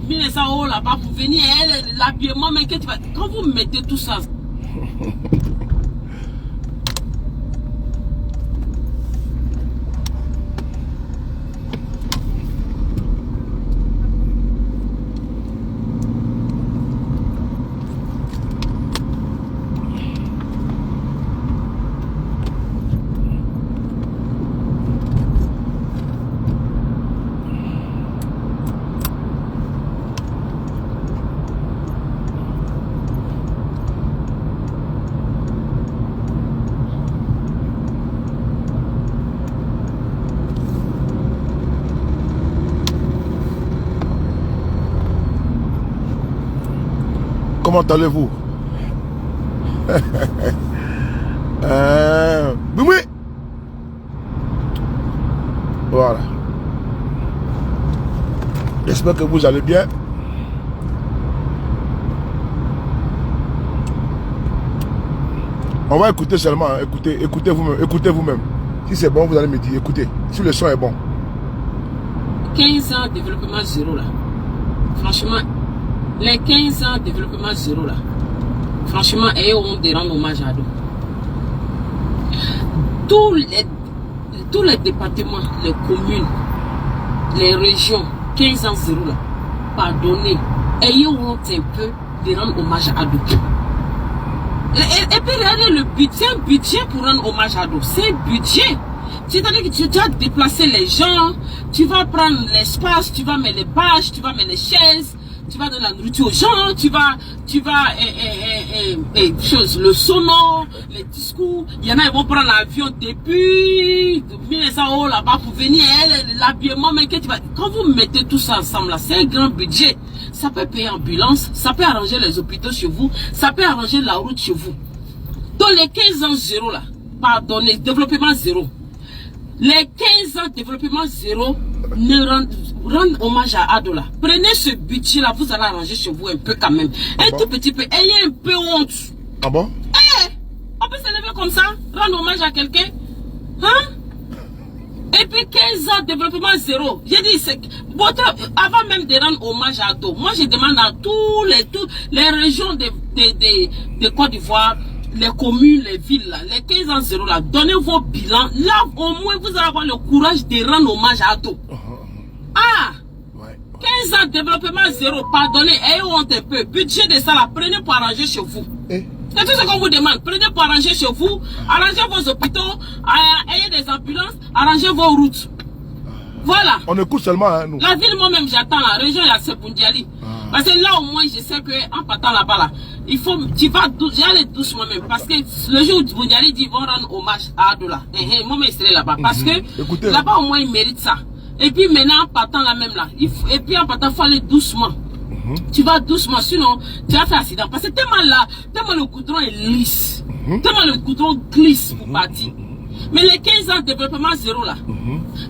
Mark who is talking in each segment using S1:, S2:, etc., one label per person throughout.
S1: venez ça haut là-bas pour venir, l'habillement, mais que tu vas... Quand vous mettez tout ça...
S2: Comment allez-vous? Oui. Voilà. J'espère que vous allez bien. On va écouter seulement. Hein. Écoutez vous-même. Écoutez vous-même. Si c'est bon, vous allez me dire. Écoutez. Si le son est bon.
S1: 15 ans développement zéro là. Franchement, les 15 ans développement zéro là. Franchement, ayez honte de rendre hommage à Ado. Tous les départements, les communes, les régions, 15 ans zéro là. Pardonnez. Ayez honte un peu de rendre hommage à Ado. Et puis regardez le budget, c'est un budget pour rendre hommage à Ado. C'est un budget. C'est-à-dire que tu dois déplacer les gens, tu vas prendre l'espace, tu vas mettre les bâches, tu vas mettre les chaises, tu vas donner la nourriture aux gens, tu vas le sonore, les discours. Il y en a, ils vont prendre l'avion depuis haut là-bas pour venir, l'habillement, mais que tu vas... Quand vous mettez tout ça ensemble là, c'est un grand budget. Ça peut payer ambulance, ça peut arranger les hôpitaux chez vous, ça peut arranger la route chez vous. Dans les 15 ans zéro là, pardonnez, développement zéro. Les 15 ans développement zéro ne rendent hommage à Ado là. Prenez ce budget là, vous allez arranger chez vous un peu quand même. Un tout petit peu, ayez un peu honte.
S2: Ah bon?
S1: On peut s'élever comme ça, rendre hommage à quelqu'un. Hein? Et puis 15 ans développement zéro. J'ai dit, avant même de rendre hommage à Ado, moi je demande à toutes les régions de Côte d'Ivoire, les communes, les villes, là, les 15 ans zéro, là, donnez vos bilans. Là, au moins, vous allez avoir le courage de rendre hommage à Ado. Ah!
S2: Ouais.
S1: 15 ans développement zéro, pardonnez, ayez honte un peu. Budget de ça, là, prenez pour arranger chez vous. C'est tout ce qu'on vous demande. Prenez pour arranger chez vous, arrangez vos hôpitaux, ayez des ambulances, arrangez vos routes. Voilà.
S2: On écoute seulement, hein, nous.
S1: La ville, moi-même, j'attends la région, il y a Sebundiali. Parce que là, au moins, je sais qu'en partant là-bas, là, il faut, tu vas, j'allais doucement même. Parce que le jour où Sebundiali dit, ils vont rendre hommage à Ado là. Moi-même, je serai là-bas. Parce que là-bas, au moins, ils méritent ça. Et puis maintenant, en partant là même là, et puis en partant, il faut aller doucement. Tu vas doucement, sinon, tu vas faire accident. Parce que tellement là, tellement le goudron est lisse. Tellement le goudron glisse pour partir. Mais les 15 ans de développement zéro là,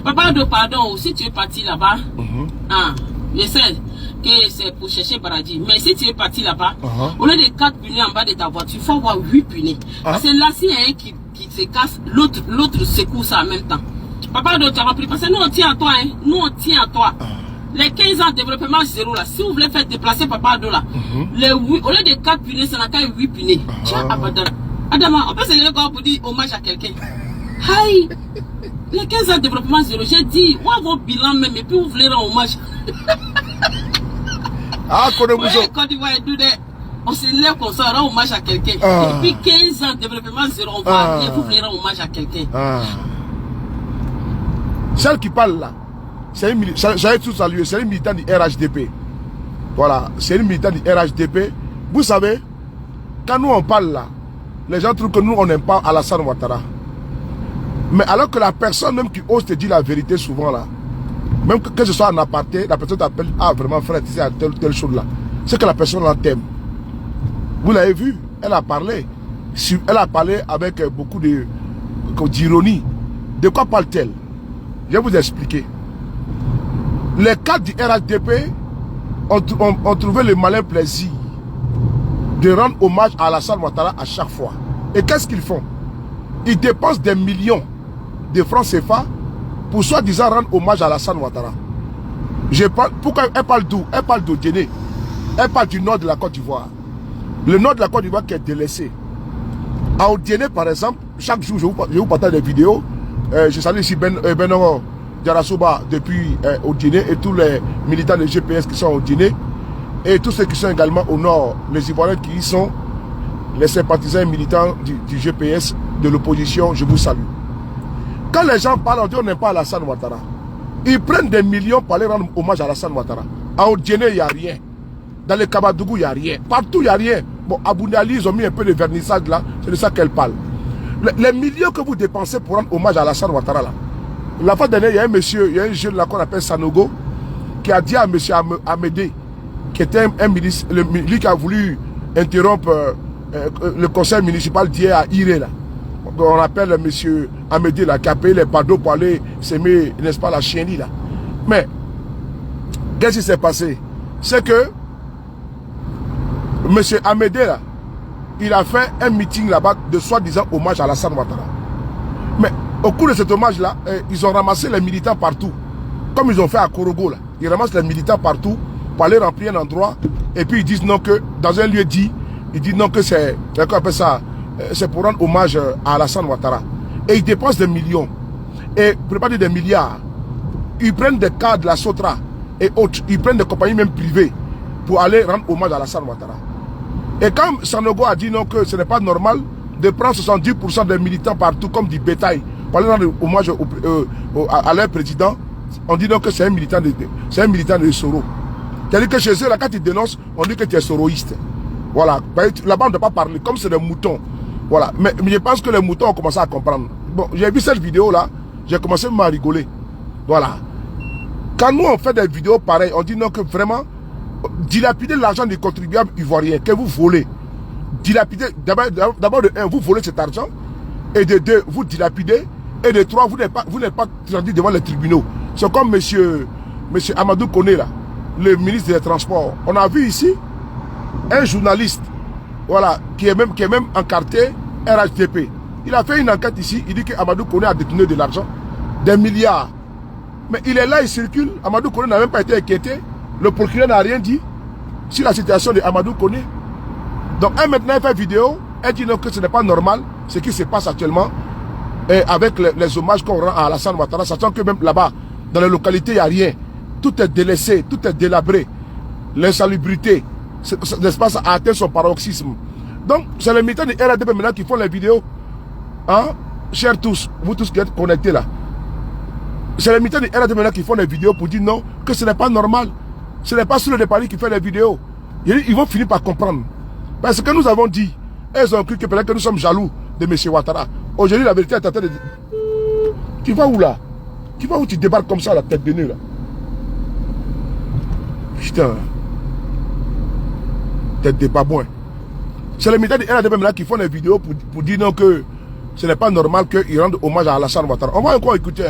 S1: papa Ado, pardon, si tu es parti là-bas, je sais que c'est pour chercher paradis, mais si tu es parti là-bas, au lieu de 4 pneus en bas de ta voiture, il faut avoir 8 pneus. Parce que là, s'il y a un qui se casse, l'autre secoue ça en même temps. Papa Ado, tu as repris, parce que nous on tient à toi, hein. Nous on tient à toi. Les 15 ans de développement zéro là, si vous voulez faire déplacer Papa Ado là, au lieu de 4 pneus, ça n'a qu'à 8 pneus. Tiens, Adama, on peut se lever pour dire hommage à quelqu'un. Aïe, les 15 ans de développement zéro, j'ai dit, on va vos bilans même, et puis vous voulez rendre hommage. Quand tu vois, on se lève comme ça, on rend hommage à quelqu'un. Et puis 15 ans de développement zéro, on va et vous voulez rendre hommage à quelqu'un.
S2: Celle qui parle là, j'allais tout saluer, c'est une militante du RHDP. Voilà, c'est une militante du RHDP. Vous savez, quand nous on parle là, les gens trouvent que nous on n'aime pas Alassane Ouattara. Mais alors que la personne même qui ose te dire la vérité souvent là, même que ce soit en aparté, la personne t'appelle, ah vraiment frère, tu sais à telle chose là, c'est que la personne là t'aime. Vous l'avez vu, elle a parlé. Elle a parlé avec beaucoup d'ironie. De quoi parle-t-elle? Je vais vous expliquer. Les cadres du RHDP ont trouvé le malin plaisir de rendre hommage à Alassane Ouattara à chaque fois. Et qu'est-ce qu'ils font? Ils dépensent des millions de francs CFA pour soi-disant rendre hommage à Alassane Ouattara. Pourquoi elle parle d'où? Elle parle d'Odiéné. Elle parle du nord de la Côte d'Ivoire. Le nord de la Côte d'Ivoire qui est délaissé. À Odiéné, par exemple, chaque jour, je vous partage des vidéos. Je salue ici Benoro Diarasouba depuis Odiéné et tous les militants de GPS qui sont à Odiéné. Et tous ceux qui sont également au nord, les Ivoiriens qui y sont, les sympathisants et militants du GPS, de l'opposition, je vous salue. Quand les gens parlent, on dit on n'aime pas Alassane Ouattara. Ils prennent des millions pour aller rendre hommage à Alassane Ouattara. À Odiéné, il n'y a rien. Dans les Kabadougou, il n'y a rien. Partout, il n'y a rien. Bon, à Bounali, ils ont mis un peu de vernissage là. C'est de ça qu'elle parle. Les millions que vous dépensez pour rendre hommage à Alassane Ouattara là. La fois dernière, il y a un monsieur, il y a un jeune là qu'on appelle Sanogo, qui a dit à monsieur Amédé, qui était un ministre, lui qui a voulu interrompre le conseil municipal d'hier à Iré là. On appelle monsieur Amédé là, qui a payé les badauds pour aller s'aimer, n'est-ce pas, la chienlit là. Mais, qu'est-ce qui s'est passé? C'est que monsieur Amédé là, il a fait un meeting là-bas de soi-disant hommage à Alassane Ouattara. Mais au cours de cet hommage là, ils ont ramassé les militants partout. Comme ils ont fait à Korogo là. Ils ramassent les militants partout pour aller remplir un endroit. Et puis ils disent non que, dans un lieu dit, ils disent non que c'est, qu'on appelle ça, c'est pour rendre hommage à Alassane Ouattara. Et ils dépensent des millions. Et préparent des milliards. Ils prennent des cas de la Sotra et autres. Ils prennent des compagnies même privées pour aller rendre hommage à Alassane Ouattara. Et quand Sanogo a dit non que ce n'est pas normal de prendre 70% des militants partout comme du bétail pour aller rendre hommage à leur président, on dit non que c'est un militant de Soro. C'est-à-dire que chez eux, là, quand ils dénoncent, on dit que tu es soroïste. Voilà. Là-bas, on ne doit pas parler, comme c'est des moutons. Voilà. Mais je pense que les moutons ont commencé à comprendre. Bon, j'ai vu cette vidéo-là, j'ai commencé à rigoler. Voilà. Quand nous, on fait des vidéos pareilles, on dit non que vraiment, dilapider l'argent des contribuables ivoiriens que vous volez. Dilapider, d'abord de 1, vous volez cet argent. Et de 2, vous dilapidez. Et de 3, vous n'êtes pas traduit devant les tribunaux. C'est comme monsieur Amadou Koné, là, le ministre des Transports. On a vu ici un journaliste, voilà, qui est même encarté RHDP. Il a fait une enquête ici, il dit que Amadou Koné a détourné de l'argent, des milliards. Mais il est là, il circule. Amadou Koné n'a même pas été inquiété. Le procureur n'a rien dit sur la situation de Amadou Koné. Donc, elle maintenant elle fait vidéo, elle dit non, que ce n'est pas normal ce qui se passe actuellement avec les hommages qu'on rend à Alassane Ouattara, sachant que même là-bas, dans les localités, il n'y a rien. Tout est délaissé, tout est délabré. L'insalubrité, l'espace a atteint son paroxysme. Donc, c'est les militants de RADP maintenant qui font les vidéos. Hein? Chers tous, vous tous qui êtes connectés là. C'est les militants de RADP maintenant qui font les vidéos pour dire non, que ce n'est pas normal. Ce n'est pas Souley de Paris qui fait les vidéos. Ils vont finir par comprendre. Parce que nous avons dit, elles ont cru que peut-être que nous sommes jaloux de M. Ouattara. Aujourd'hui, la vérité est en train de dire, tu vas où là? Tu vas où tu débarques comme ça la tête de nœud là? Putain. Tête de pas bon. C'est les militants de RADP maintenant qui font les vidéos pour dire non que ce n'est pas normal qu'ils rendent hommage à Alassane Ouattara. On va encore écouter.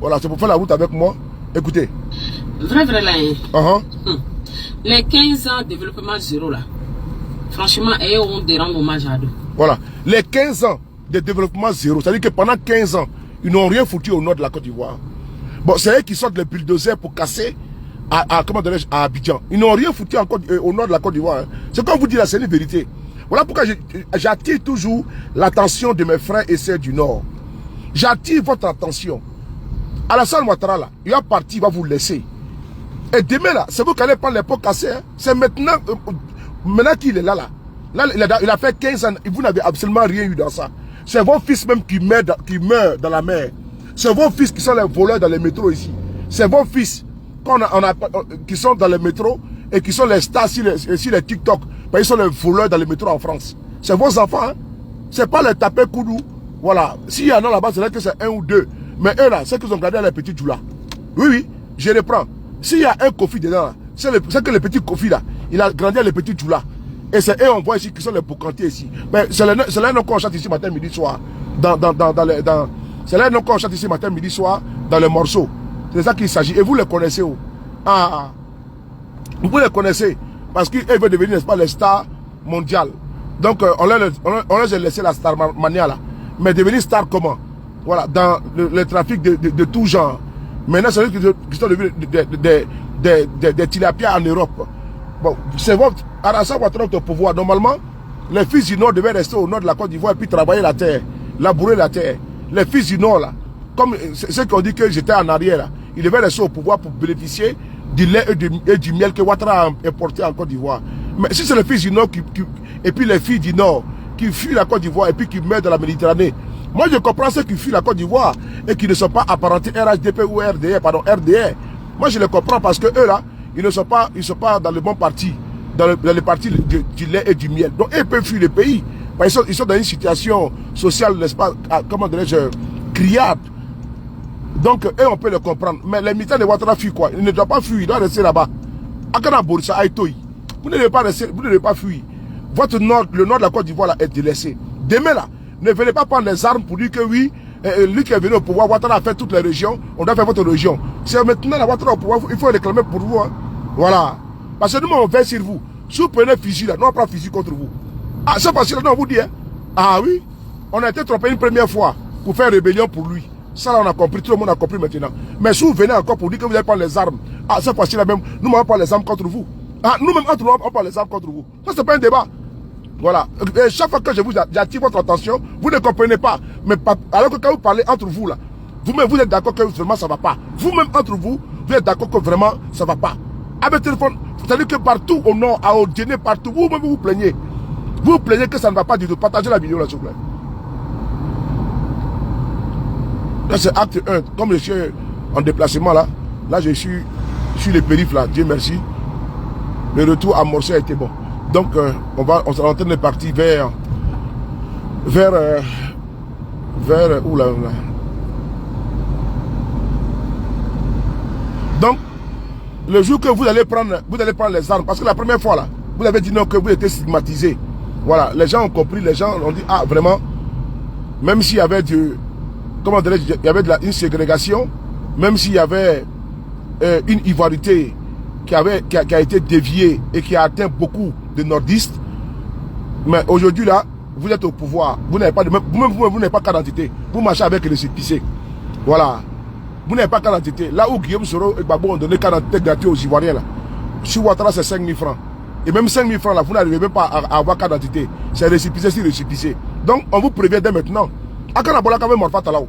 S2: Voilà, c'est pour faire la route avec moi. Écoutez.
S1: Vrai là. Les 15 ans de développement zéro là. Franchement, ayez honte de rendre hommage à eux. Voilà. Les 15 ans de développement zéro. C'est-à-dire que pendant 15 ans, ils n'ont rien foutu au nord de la Côte d'Ivoire. Bon, c'est eux qui sortent les bulldozers pour casser à Abidjan. Ils n'ont rien foutu au nord de la Côte d'Ivoire. Hein. C'est comme vous dites là, c'est une vérité. Voilà pourquoi j'attire toujours l'attention de mes frères et sœurs du Nord. J'attire votre attention. Alassane Ouattara là, il va partir, il va vous laisser. Et demain là, c'est vous qui allez prendre les pots cassés. Hein. C'est maintenant, maintenant qu'il est là. Là, il a fait 15 ans, vous n'avez absolument rien eu dans ça. C'est vos fils même qui meurent dans la mer. C'est vos fils qui sont les voleurs dans les métros ici. C'est vos fils qui sont dans les métros et qui sont les stars sur les TikTok. Ils sont les voleurs dans les métros en France. C'est vos enfants. Hein? C'est pas les tapés coudou. Voilà. S'il y en a là-bas, c'est là que c'est 1 ou 2. Mais eux là, c'est qu'ils ont gardé les petits joulas. Oui, oui, je les prends. S'il y a un Kofi dedans, c'est que le petit Kofi là, il a grandi à les petits joulas. Et c'est eux, on voit ici, qui sont les boucantiers ici. Mais c'est là qu'on chante ici matin, midi, soir. C'est là qu'on chante ici matin, midi, soir, dans les morceaux. C'est ça qu'il s'agit. Et vous les connaissez où? Vous les connaissez. Parce qu'ils veulent devenir, n'est-ce pas, les stars mondiales. Donc, on les a laissé la star mania là. Mais devenir star comment? Voilà, dans le trafic de tout genre. Maintenant, c'est eux qui sont devenus
S2: des tilapias en Europe. Bon, c'est votre Alassane Ouattara au pouvoir. Normalement, les fils du Nord devaient rester au nord de la Côte d'Ivoire et puis travailler la terre, labourer la terre. Les fils du Nord, là, comme ceux qui ont dit que j'étais en arrière, là, ils devaient rester au pouvoir pour bénéficier du lait et du miel que Ouattara a importé en Côte d'Ivoire. Mais si c'est les fils du Nord et puis les filles du Nord qui fuient la Côte d'Ivoire et puis qui meurent dans la Méditerranée, moi je comprends ceux qui fuient la Côte d'Ivoire et qui ne sont pas apparentés RHDP ou RDR, pardon, RDR. Moi je les comprends parce que eux là, ils ne sont pas dans le bon parti, dans le parti du lait et du miel. Donc ils peuvent fuir le pays. Ils sont dans une situation sociale, n'est-ce pas, comment dirais-je, criarde. Donc eux on peut le comprendre. Mais les militaires de Ouattara fuient quoi? Ils ne doivent pas fuir, ils doivent rester là-bas. Akana Borissa Aïtoï. Vous ne devez pas rester, vous ne devez pas fuir. Votre nord, le nord de la Côte d'Ivoire est délaissé. Demain là, ne venez pas prendre les armes pour dire que oui, lui qui est venu au pouvoir, Ouattara a fait toutes les régions, on doit faire votre région. C'est maintenant la Ouattara au pouvoir, il faut réclamer pour vous. Hein. Voilà. Parce que nous, on veille sur vous. Si vous prenez fusil là, nous on prend fusil contre vous. Ah, c'est facile, non, on vous dit. Hein. Ah oui, on a été trompé une première fois pour faire rébellion pour lui. Ça là, on a compris, tout le monde a compris maintenant. Mais si vous venez encore pour dire que vous allez prendre les armes, ah, c'est facile, même, nous, on va prendre les armes contre vous. Ah, nous-mêmes, entre nous, on prend les armes contre vous. Ça, c'est pas un débat. Voilà. Et chaque fois que j'attire votre attention, vous ne comprenez pas. Mais alors que quand vous parlez entre vous, là, vous-même, vous êtes d'accord que vraiment ça ne va pas. Vous-même, entre vous, vous êtes d'accord que vraiment ça ne va pas. Avec le téléphone, c'est-à-dire que partout au nord, à Odiené, partout, vous-même, vous plaignez. Vous plaignez que ça ne va pas du tout. Partagez la vidéo, là, s'il vous plaît. Là, c'est acte 1. Comme je suis en déplacement, là, je suis sur les périphes, là, Dieu merci. Le retour à Morceau a été bon. Donc, on est en train de partir vers où là. Donc, le jour que vous allez prendre les armes, parce que la première fois là, vous avez dit non, que vous étiez stigmatisé. Voilà, les gens ont compris, les gens ont dit, ah vraiment, même s'il y avait comment dirais-je, il y avait une ségrégation, même s'il y avait une ivoirité qui a été déviée et qui a atteint beaucoup de nordistes, mais aujourd'hui là, vous êtes au pouvoir, vous n'avez pas vous n'avez pas carte d'identité, vous marchez avec les récépissé. Voilà. Vous n'avez pas carte d'identité. Là où Guillaume Soro et Gbagbo ont donné carte d'identité gratuite aux Ivoiriens là. Sur Ouattara c'est 5 000 francs. Et même 5 000 francs là, vous n'arrivez même pas à avoir carte d'identité. C'est récépissé sur récépissé. Donc on vous prévient dès maintenant. Akana bola quand même morfata là.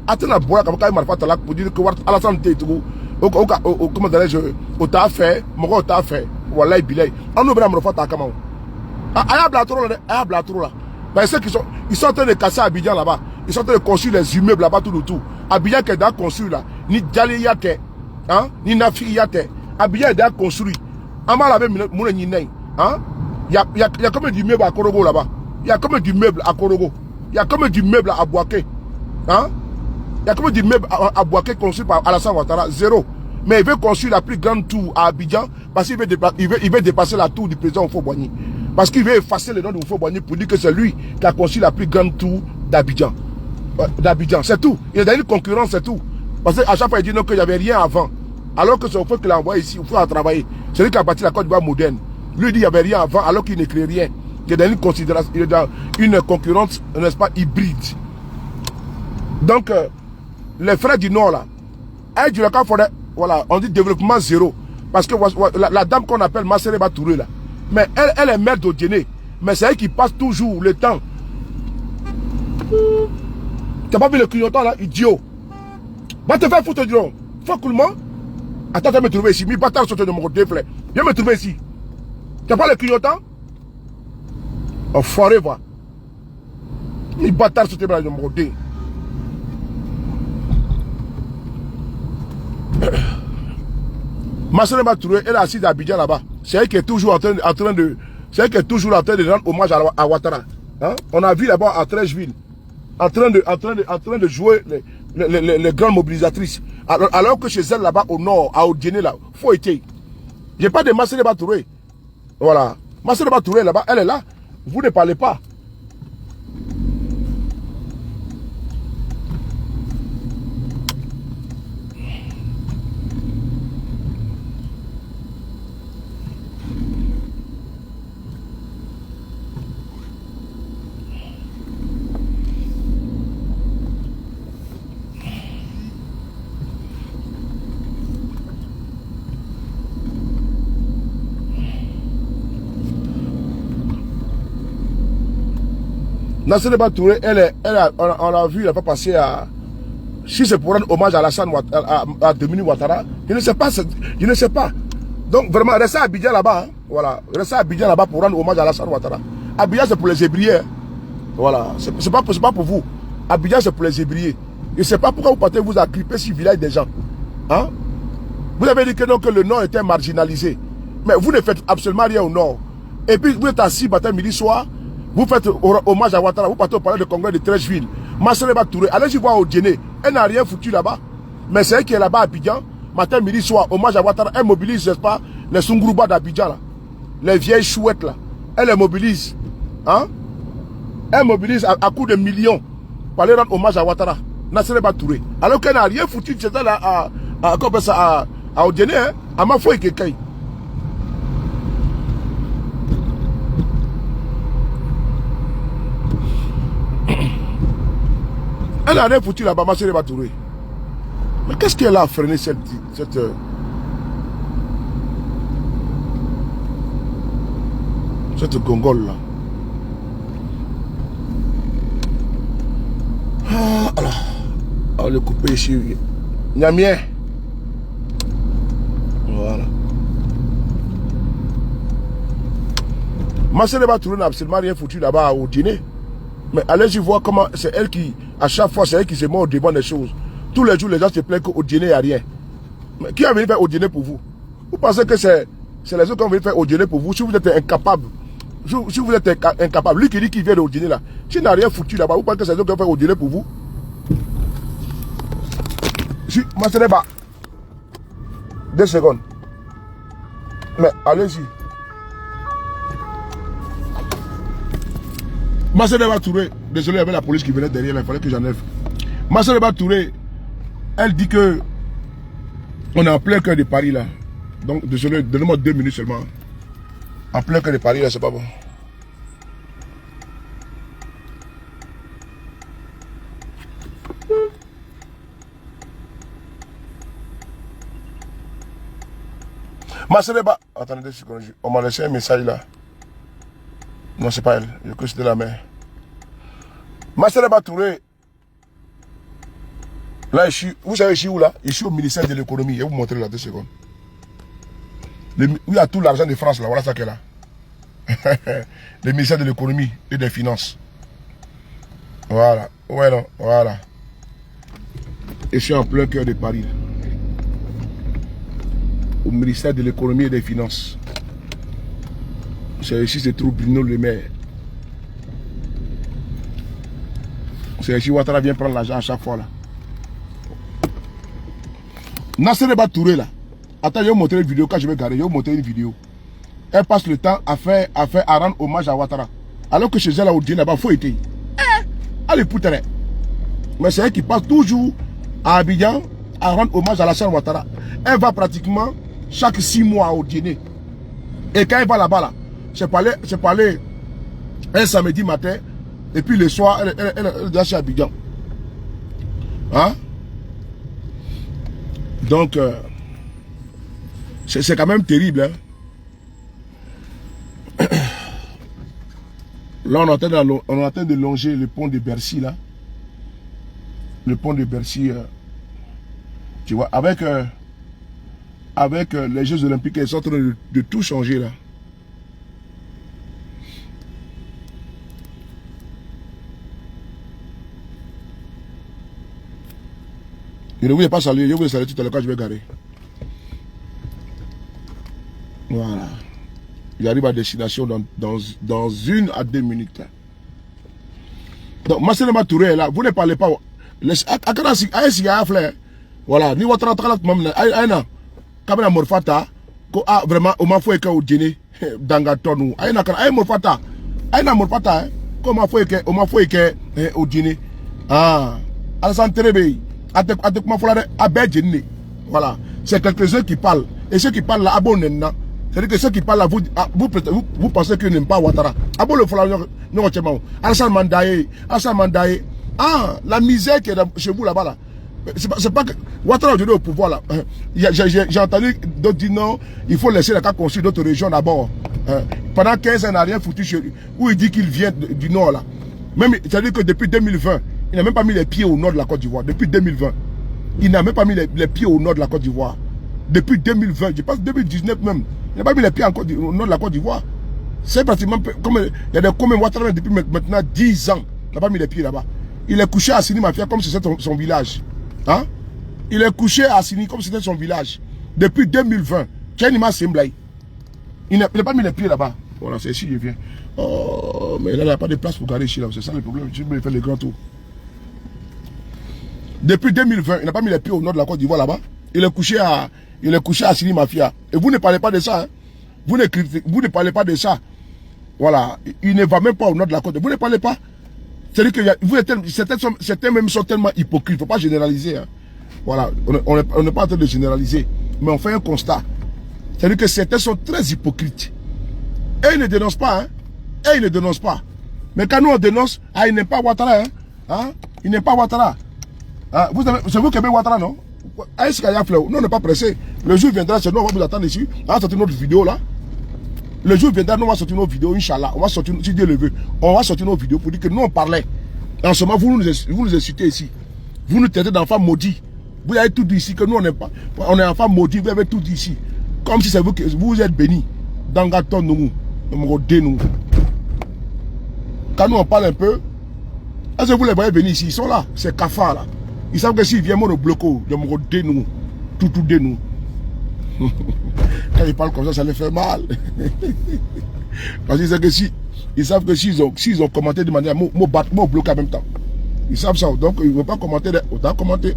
S2: Atena bola quand même morfata là pour dire que Alassane Tétou, comment dirais-je, au t'a fait, mon t'a fait. Voilà bilay. On oublie morfata comment. Aya blatro là. Ben ceux qui ils sont en train de casser Abidjan là-bas. Ils sont en train de construire les immeubles là-bas tout autour. Abidjan qui est déjà construit là. Ni Djali Yate, hein, ni Nafi Yate. Abidjan est déjà construit. Amal avait mon nez. Hein? Il y a comme du meuble à Korogo là-bas. Il y a comme du meuble à Korogo. Il y a comme du meuble à Bouaké. Hein? Il y a comme du meuble à Bouaké construit par Alassane Ouattara. Zéro. Mais il veut construire la plus grande tour à Abidjan parce qu'il veut dépasser la tour du président Houphouët-Boigny. Parce qu'il veut effacer le nom de Houphouët-Boigny pour dire que c'est lui qui a construit la plus grande tour d'Abidjan. C'est tout. Il y a dans une concurrence, c'est tout. Parce qu'à chaque fois, il dit non, qu'il n'y avait rien avant. Alors que c'est Houphouët qu'il a envoyé ici, Houphouët a travaillé. C'est lui qui a bâti la Côte d'Ivoire moderne. Lui dit qu'il n'y avait rien avant, alors qu'il ne crée rien. Il est dans une considération, il est dans une concurrence, n'est-ce pas, hybride. Donc, les frères du Nord, là, voilà, on dit développement zéro. Parce que la dame qu'on appelle Massereba Touré, là, mais elle est mère d'Odiené. Mais c'est elle qui passe toujours le temps. T'as pas vu le clignotant là, idiot? Va te faire foutre du nom. Faculement. Attends, viens me trouver ici. Mi bâtard sauté de mon côté, frère. Viens me trouver ici. T'as pas le clignotant? Enfoiré, va. Mi bâtard sauté de mon côté. Ma soeur m'a trouvé, elle est assise à Abidjan là-bas. C'est elle qui est toujours en train de. C'est elle qui est toujours en train de rendre hommage à Ouattara. Hein? On a vu là-bas à Trècheville. En train de jouer les grandes mobilisatrices. Alors que chez elle là-bas au nord, à Odiené là, faut être. J'ai pas de Massereba Touré. Voilà. Massereba Touré là-bas, elle est là. Vous ne parlez pas. Nassereba Touré, on a vu, elle n'a pas passé à... Si c'est pour rendre hommage à Alassane à Dominique Ouattara, je ne sais pas. Je ne sais pas. Donc vraiment, restez à Abidjan là-bas. Hein. Voilà. Restez à Abidjan là-bas pour rendre hommage à Alassane Ouattara. Abidjan, c'est pour les ébriers. Hein. Voilà. C'est pas pour vous. Abidjan, c'est pour les ébriers. Je ne sais pas pourquoi vous partez vous agripper sur le village des gens. Hein? Vous avez dit que, non, que le Nord était marginalisé. Mais vous ne faites absolument rien au Nord. Et puis vous êtes assis matin, midi, soir. Vous faites hommage à Ouattara. Vous partez au palais de congrès de Treichville. Nassereba Touré. Allez-y voir Odiéné. Elle n'a rien foutu là-bas. Mais c'est elle qui est là-bas à Abidjan. Matin, midi, soir. Hommage à Ouattara. Elle mobilise, n'est-ce pas, les Sungrouba d'Abidjan là. Les vieilles chouettes là. Elle les mobilise. Hein? Elle mobilise à coups de millions. Pour aller rendre hommage à Ouattara. Nassereba Touré. Alors qu'elle n'a rien foutu. C'était là à Odiéné. Hein? À ma foi et quelqu'un. Elle n'a rien foutu là-bas, Nassereba Touré. Mais qu'est-ce qu'elle a freiné cette gongole là? Ah, alors, on va le couper ici. Niamien. Voilà. Nassereba Touré n'a absolument rien foutu là-bas au dîner. Mais allez-y voir comment c'est elle qui, à chaque fois, c'est elle qui se met au devant des choses. Tous les jours, les gens se plaignent qu'au dîner, il n'y a rien. Mais qui a venu faire au dîner pour vous? Vous pensez que c'est les autres qui ont venu faire au dîner pour vous? Si vous êtes incapable, si vous êtes incapable, lui qui dit qu'il vient au dîner là, s'il n'a rien foutu là-bas, vous pensez que c'est les autres qui ont fait au dîner pour vous? Si, Nassereba, 2 secondes. Mais allez-y. Nassereba Touré, désolé, il y avait la police qui venait derrière, il fallait que j'enlève. Nassereba Touré, elle dit que on est en plein cœur de Paris là. Donc, désolé, donnez-moi 2 minutes seulement. En plein cœur de Paris là, c'est pas bon. Nassereba, attendez 2 secondes, on m'a laissé un message là. Non, c'est pas elle. Je crois que c'était la mère. Nassereba Touré. Là, vous savez, je suis où là? Je suis au ministère de l'économie. Je vais vous montrer là 2 secondes. Où il y a tout l'argent de France là. Voilà ça qu'elle a. Le ministère de l'économie et des finances. Voilà. Ouais, non. Voilà. Et je suis en plein cœur de Paris. Là. Au ministère de l'économie et des finances. C'est ici, c'est trop Bruno Le Maire. C'est ici, Ouattara vient prendre l'argent à chaque fois là. Nassereba Touré là. Attends, je vais vous montrer une vidéo quand je vais garer. Je vais vous montrer une vidéo. Elle passe le temps à rendre hommage à Ouattara. Alors que chez elle, là, au dîner là-bas, il faut être. Allez, poutre. Mais c'est elle qui passe toujours à Abidjan à rendre hommage à Alassane Ouattara. Elle va pratiquement chaque 6 mois au dîner. Et quand elle va là-bas, là, c'est pour aller un samedi matin. Et puis le soir, elle est chez Abidjan. Hein? Donc, c'est quand même terrible. Hein? Là, on est en train de longer le pont de Bercy, là. Le pont de Bercy, tu vois, avec les Jeux Olympiques, ils sont en train de tout changer, là. Je ne voulais pas saluer, je voulais saluer tout à l'heure quand je vais garer. Voilà. J'arrive à destination dans 1 à 2 minutes. Donc, Nassereba Touré est là. Vous ne parlez pas. Voilà. Ni votre rentrée même. Aïna. Kamena Morfata. Vraiment, on m'a fait au dîner. Dangaton. Aïna. Aïna Morfata. Aïna Morfata. Comment on m'a fait au dîner. Ah. Alassane Terebe. Voilà. C'est quelques-uns qui parlent. Et ceux qui parlent là, abonnez-vous. C'est-à-dire que ceux qui parlent là, vous pensez qu'ils n'aiment pas Ouattara. Alassane Mandaye. Ah, la misère qui est chez vous là-bas là. C'est pas que Ouattara aujourd'hui au pouvoir là. J'ai entendu d'autres dire non, il faut laisser les cas construire d'autres régions d'abord. Pendant 15 ans, il n'a rien foutu chez lui. Où il dit qu'il vient du nord là. Même, c'est-à-dire que depuis 2020, il n'a même pas mis les pieds au nord de la Côte d'Ivoire. Depuis 2020. Il n'a même pas mis les pieds au nord de la Côte d'Ivoire. Depuis 2020, je pense 2019 même. Il n'a pas mis les pieds au nord de la Côte d'Ivoire. C'est pratiquement comme il y a des communs Ouattara depuis maintenant 10 ans. Il n'a pas mis les pieds là-bas. Il est couché à Assini Mafia comme si c'était son village. Hein? Il est couché à Assini comme si c'était son village. Depuis 2020. Kenima Semblay. Il n'a pas mis les pieds là-bas. Voilà, c'est ici je viens. Oh, mais là, il n'y a pas de place pour garer ici. C'est ça le problème. Je vais faire le grand tour. Depuis 2020, il n'a pas mis les pieds au nord de la Côte d'Ivoire là-bas. Il est couché à Assini Mafia. Et vous ne parlez pas de ça. Hein? Vous ne parlez pas de ça. Voilà. Il ne va même pas au nord de la Côte. Vous ne parlez pas. C'est-à-dire que certains même sont tellement hypocrites. Il ne faut pas généraliser. Hein. Voilà. On n'est pas en train de généraliser. Mais on fait un constat. C'est-à-dire que certains sont très hypocrites. Et ils ne dénoncent pas. Hein. Et ils ne dénoncent pas. Mais quand nous on dénonce, il n'est pas Ouattara. Hein. Hein? Il n'est pas Ouattara. Hein? C'est vous qui aimez Ouattara, non? Nous on n'est pas pressé. Le jour viendra, c'est nous, on va vous attendre ici. On va sortir notre vidéo là. Le jour viendra, nous on va sortir nos vidéos, Inch'Allah. On va sortir, si Dieu le veut, on va sortir nos vidéos pour dire que nous on parlait. En ce moment, vous nous insultez ici. Vous nous traitez d'enfants maudits. Vous avez tout dit ici, que nous on est enfants maudits, vous avez tout dit ici. Comme si c'est vous que vous êtes bénis. Dans Gaton, nous. Quand nous on parle un peu, est-ce que vous les voyez venir ici? Ils sont là, c'est cafards là. Ils savent que s'ils viennent, moi, le bloco, je me redé nous. Tout de nous. Quand ils parlent comme ça les fait mal. Parce qu'ils savent que s'ils ont commenté de manière, moi bloqué en même temps. Ils savent ça. Donc, ils ne vont pas commenter. Autant commenter.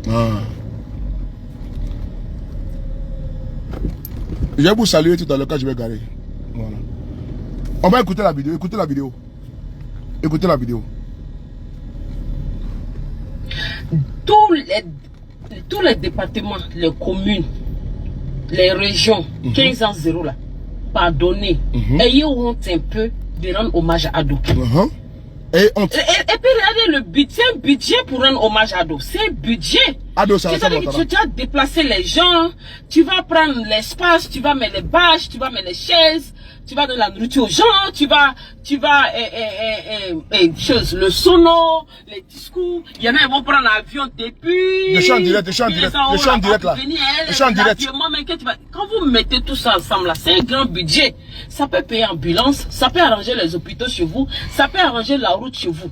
S2: Ah. Je vais vous saluer tout à l'heure quand je vais garer. Voilà. On va écouter la vidéo. Écoutez la vidéo. Écoutez la vidéo.
S1: Tous les départements, les communes, les régions, 15 ans 0 là, pardonnez, ayez honte un peu de rendre hommage à Ado. Et puis regardez le budget, c'est un budget pour rendre hommage à Ado. C'est un budget.
S2: Ado, ça
S1: tu vas déplacer les gens, tu vas prendre l'espace, tu vas mettre les bâches, tu vas mettre les chaises, tu vas donner la nourriture aux gens, tu vas le sono, les discours. Il y en a qui vont prendre l'avion depuis.
S2: Le chant direct là. Le chant direct.
S1: Quand vous mettez tout ça ensemble là, c'est un grand budget. Ça peut payer ambulance, ça peut arranger les hôpitaux chez vous, ça peut arranger la route chez vous.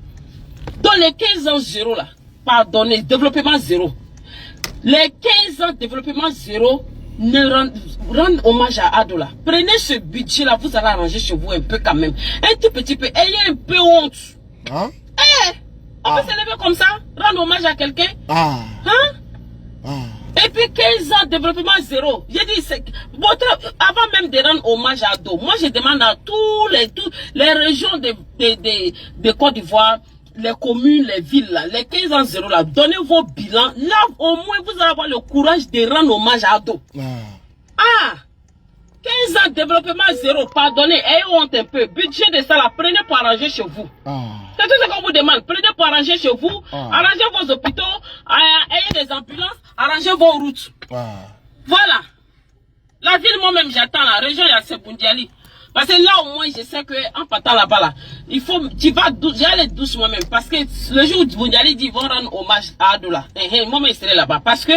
S1: Dans les 15 ans 0 là, pardonnez, développement 0. Les 15 ans développement 0, rendre hommage à Ado là. Prenez ce budget là, vous allez arranger chez vous un peu quand même. Un tout petit peu, ayez un peu honte.
S2: Hein?
S1: On peut s'élever comme ça, rendre hommage à quelqu'un. Hein? Et puis 15 ans développement 0. J'ai dit, avant même de rendre hommage à Ado, moi je demande à toutes les régions de Côte d'Ivoire, les communes, les villes, là, les 15 ans 0 là, donnez vos bilans. Là, au moins, vous allez avoir le courage de rendre hommage à Ado. 15 ans développement 0, pardonnez, ayez honte un peu. Budget de ça là, prenez pour arranger chez vous. C'est tout ce qu'on vous demande. Prenez pour arranger chez vous, arrangez vos hôpitaux, ayez des ambulances, arrangez vos routes. Voilà. La ville, moi-même, j'attends la région, il y a Sebundiali. Parce que là, au moins, je sais qu'en partant là-bas, là, tu vas aller doucement même. Parce que le jour où Bundiali dit, ils vont rendre hommage à Ado là. Moi, je serai là-bas. Parce que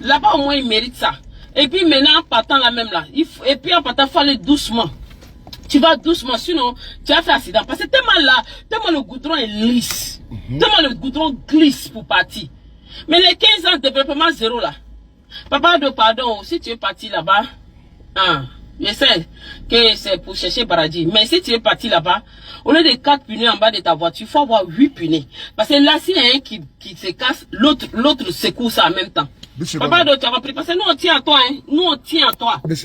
S1: là-bas, au moins, ils méritent ça. Et puis maintenant, en partant là même là, et puis en partant, il faut aller doucement. Tu vas doucement, sinon, tu vas faire accident. Parce que tellement le goudron est lisse. Tellement le goudron glisse pour partir. Mais les 15 ans de développement 0 là, papa de pardon, si tu es parti là-bas, je sais que c'est pour chercher paradis. Mais si tu es parti là-bas, au lieu de 4 pneus en bas de ta voiture, il faut avoir 8 pneus. Parce que là, s'il y a un qui se casse, l'autre secoue ça en même temps. Papa de tu as compris. Parce que nous on tient à toi, hein. Nous on tient à toi. Les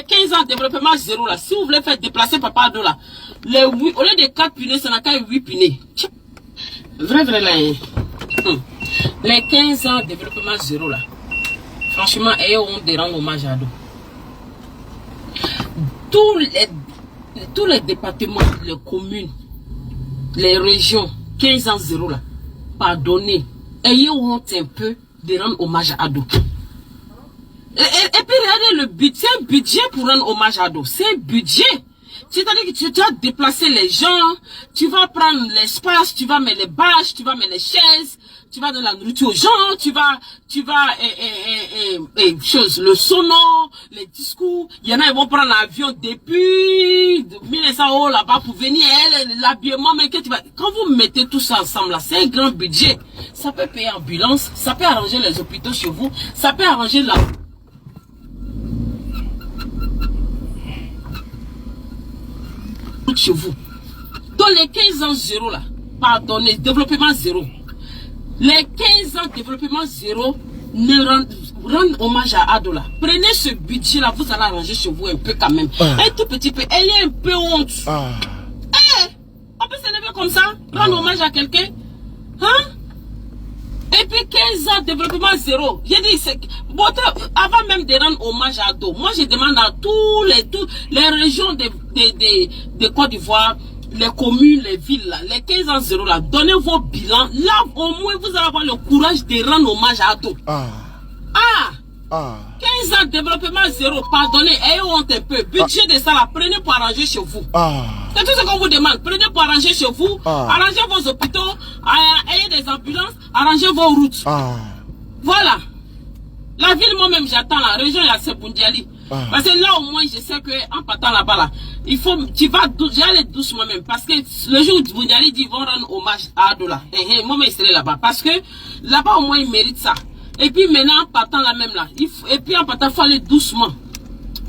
S1: 15 ans de développement 0 là, si vous voulez faire déplacer papa de là, au lieu de 4 pneus, ça n'a qu'à 8 pneus. Vrai là. Les 15 ans de développement 0 là, franchement, ayez honte de rendre hommage à Ado. Tous les départements, les communes, les régions, 15 ans 0 là, pardonnez, ayez honte un peu de rendre hommage à Ado. Et puis regardez le budget, c'est un budget pour rendre hommage à Ado. C'est un budget. C'est-à-dire que tu vas déplacer les gens, tu vas prendre l'espace, tu vas mettre les bâches, tu vas mettre les chaises, tu vas donner la nourriture aux gens, tu vas, le sonore, les discours. Il y en a, ils vont prendre l'avion depuis 1900 € là-bas pour venir, l'habillement, mais quand vous mettez tout ça ensemble là, c'est un grand budget. Ça peut payer ambulance, ça peut arranger les hôpitaux chez vous, ça peut arranger la... chez vous. Dans les 15 ans zéro là, pardonnez, développement zéro. Les 15 ans développement zéro ne rendent hommage à Adola. Prenez ce budget là, vous allez arranger chez vous un peu quand même. Un tout petit peu, elle est un peu honte. On peut s'élever comme ça, rendre hommage à quelqu'un. Hein? Et puis 15 ans développement zéro. J'ai dit, avant même de rendre hommage à Ado, moi je demande à toutes les régions de Côte d'Ivoire, les communes, les villes, là, les 15 ans zéro, là, donnez vos bilans. Là, au moins, vous allez avoir le courage de rendre hommage à Ado. 15 ans développement zéro, pardonnez, ayez honte un peu. Budget de ça, là, prenez pour arranger chez vous. C'est tout ce qu'on vous demande. Prenez pour arranger chez vous, arrangez vos hôpitaux, ayez des ambulances, arrangez vos routes. Voilà. La ville, moi-même, j'attends la région, il y a Sebundiali. Parce que là, au moins, je sais qu'en partant là-bas, là, j'allais doucement même. Parce que le jour où Sebundiali dit, ils vont rendre hommage à Adola. Moi, je serai là-bas. Parce que là-bas, au moins, ils méritent ça. Et puis maintenant, en partant là même là, et puis en partant, il faut aller doucement.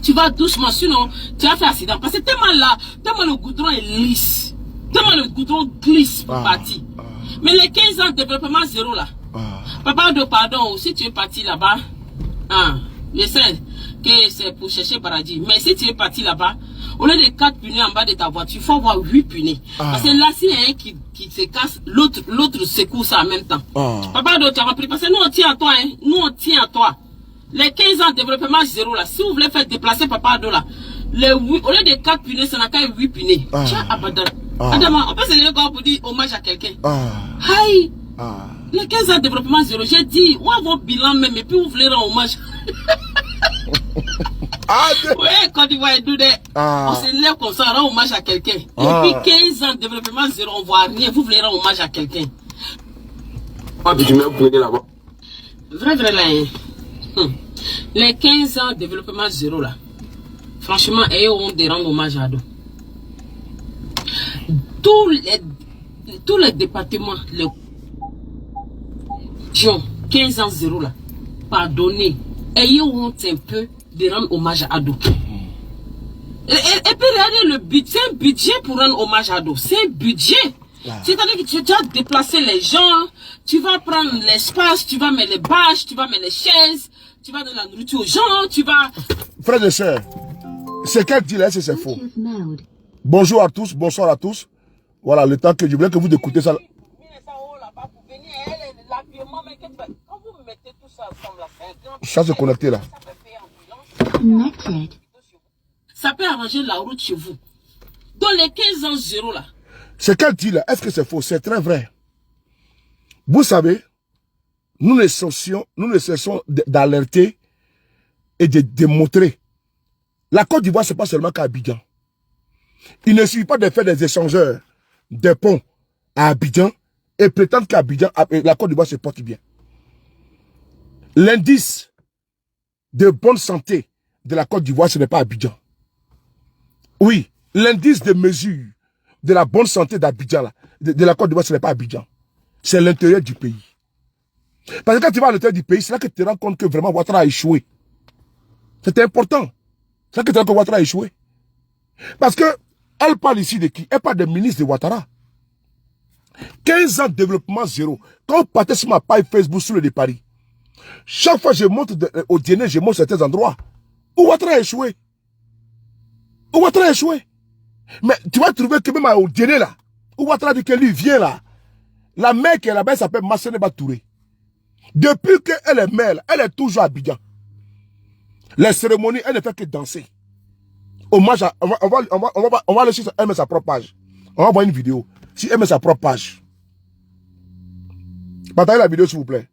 S1: Tu vas doucement, sinon, tu vas faire accident. Parce que tellement le goudron est lisse. Tellement le goudron glisse pour partir. Mais les 15 ans de développement zéro là. Papa, pardon, si tu es parti là-bas, je sais que c'est pour chercher paradis. Mais si tu es parti là-bas, au lieu de 4 pneus en bas de ta voiture, il faut avoir 8 pneus. Parce que là, s'il y a un qui se casse, l'autre secoue ça en même temps. Papa, tu as compris. Parce que nous, on tient à toi. Nous, on tient à toi. Les 15 ans de développement zéro, là, si vous voulez faire déplacer Papa Ado, là, au lieu de 4 pneus, ça n'a qu'à 8 pneus. Tiens, Abadan. Adama, on peut se lever quand pour dire hommage à quelqu'un. Aïe. Les 15 ans de développement zéro, j'ai dit, on va vos bilans même, et puis vous voulez rendre hommage. Oui, quand tu vois on se lève comme ça, on rend hommage à quelqu'un. Et puis 15 ans de développement zéro, on voit rien, vous voulez rendre hommage à quelqu'un.
S3: Tu m'as pris là-bas.
S1: Vrai là. Les 15 ans de développement zéro là, franchement, ayez honte de rendre hommage à Ado. Tous les départements, les 15 ans zéro là, pardonnez, ayez honte un peu de rendre hommage à Ado. Et puis regardez le budget, c'est un budget pour rendre hommage à Ado, c'est un budget. C'est-à-dire que tu vas déplacer les gens, tu vas prendre l'espace, tu vas mettre les bâches, tu vas mettre les chaises, tu vas donner la nourriture aux gens, tu vas...
S2: Frères et sœurs, ce qu'elle dit là, c'est faux. Bonjour à tous, bonsoir à tous. Voilà, le temps que je voulais que vous écoutez ça. Ça se connecter là.
S1: Ça peut arranger la route chez vous. Dans les 15 ans zéro là.
S2: Ce qu'elle dit là, est-ce que c'est faux? C'est très vrai. Vous savez, nous ne cessons d'alerter et de démontrer. La Côte d'Ivoire, ce n'est pas seulement qu'à Abidjan. Il ne suffit pas de faire des échangeurs, des ponts à Abidjan et prétendre qu'Abidjan, la Côte d'Ivoire se porte bien. L'indice de bonne santé de la Côte d'Ivoire, ce n'est pas Abidjan. Oui, l'indice de mesure de la bonne santé d'Abidjan, de la Côte d'Ivoire, ce n'est pas Abidjan. C'est l'intérieur du pays. Parce que quand tu vas à l'intérieur du pays, c'est là que tu te rends compte que vraiment Ouattara a échoué. C'était important. C'est là que tu te rends compte que Ouattara a échoué. Parce que elle parle ici de qui? Elle parle des ministres de Ouattara. 15 ans de développement zéro. Quand on partait sur ma page Facebook sur le de Paris, chaque fois que je monte au dîner, je montre certains endroits où Ouattara a échoué. Où Ouattara a échoué. Mais tu vas trouver que même au dîner là, où Ouattara dit que lui vient là, la mère qui est là-bas, elle s'appelle Masseneba Touré. Depuis qu'elle est mère, elle est toujours à Abidjan. Les cérémonies, elle ne fait que danser. Hommage à, on va aller sur elle met sa propre page. On va voir une vidéo. Si elle met sa propre page. Partagez la vidéo s'il vous plaît.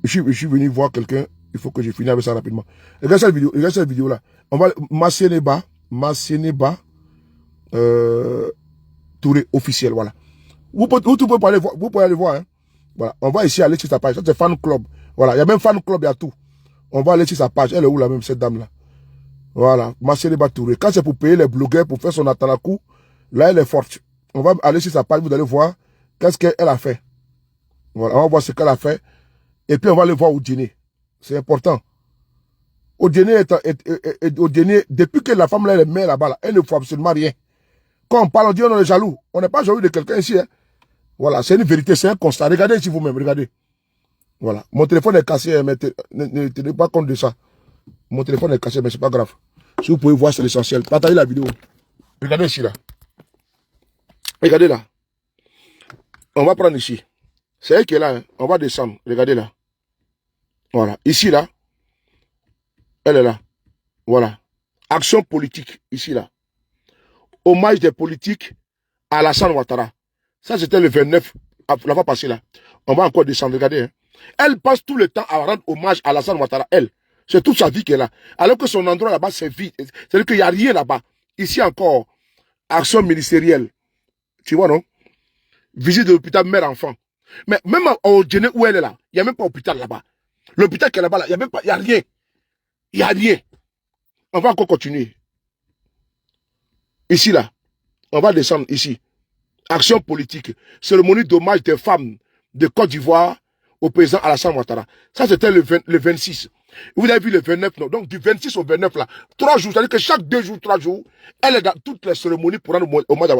S2: Je suis venu voir quelqu'un. Il faut que je finisse avec ça rapidement. Regarde cette vidéo là. On va Masseneba Massénéba Touré officiel, voilà. Vous pouvez aller voir, vous pouvez aller voir, hein. Voilà, on va ici aller sur sa page. Ça, c'est fan club. Voilà, il y a même fan club, il y a tout. On va aller sur sa page. Elle est où, là, même, cette dame-là? Voilà, Massénéba Touré. Quand c'est pour payer les blogueurs, pour faire son atalakou, là, elle est forte. On va aller sur sa page, vous allez voir qu'est-ce qu'elle a fait. Voilà, on va voir ce qu'elle a fait. Et puis, on va aller voir au dîner. C'est important. Au dîner, depuis que la femme, là, elle est mère là-bas, là, elle ne faut absolument rien. Quand on parle, on dit on est jaloux. On n'est pas jaloux de quelqu'un ici, hein. Voilà, c'est une vérité, c'est un constat. Regardez ici vous-même, regardez. Voilà, mon téléphone est cassé, mais ne tenez pas compte de ça. Mon téléphone est cassé, mais c'est pas grave. Si vous pouvez voir, c'est l'essentiel. Partagez la vidéo. Regardez ici, là. Regardez là. On va prendre ici. C'est elle qui est là, hein. On va descendre. Regardez là. Voilà. Ici, là. Elle est là. Voilà. Action politique. Ici, là. Hommage des politiques à Alassane Ouattara. Ça, c'était le 29, la fois passée là. On va encore descendre, regardez. Hein. Elle passe tout le temps à rendre hommage à Alassane Ouattara, elle. C'est toute sa vie qu'elle a. Alors que son endroit là-bas, c'est vide. C'est-à-dire qu'il n'y a rien là-bas. Ici encore, action ministérielle. Tu vois, non? Visite de l'hôpital mère-enfant. Mais même au Djéné où elle est là, il n'y a même pas d'hôpital là-bas. L'hôpital qui est là-bas, là, il n'y a même pas, il n'y a rien. Il n'y a rien. On va encore continuer. Ici, là. On va descendre ici. Action politique, cérémonie d'hommage des femmes de Côte d'Ivoire au président Alassane Ouattara. Ça, c'était le 26. Vous avez vu le 29, non? Donc, du 26 au 29, là, 3 jours, c'est-à-dire que chaque 2 jours, 3 jours, elle est dans toutes les cérémonies pour rendre hommage à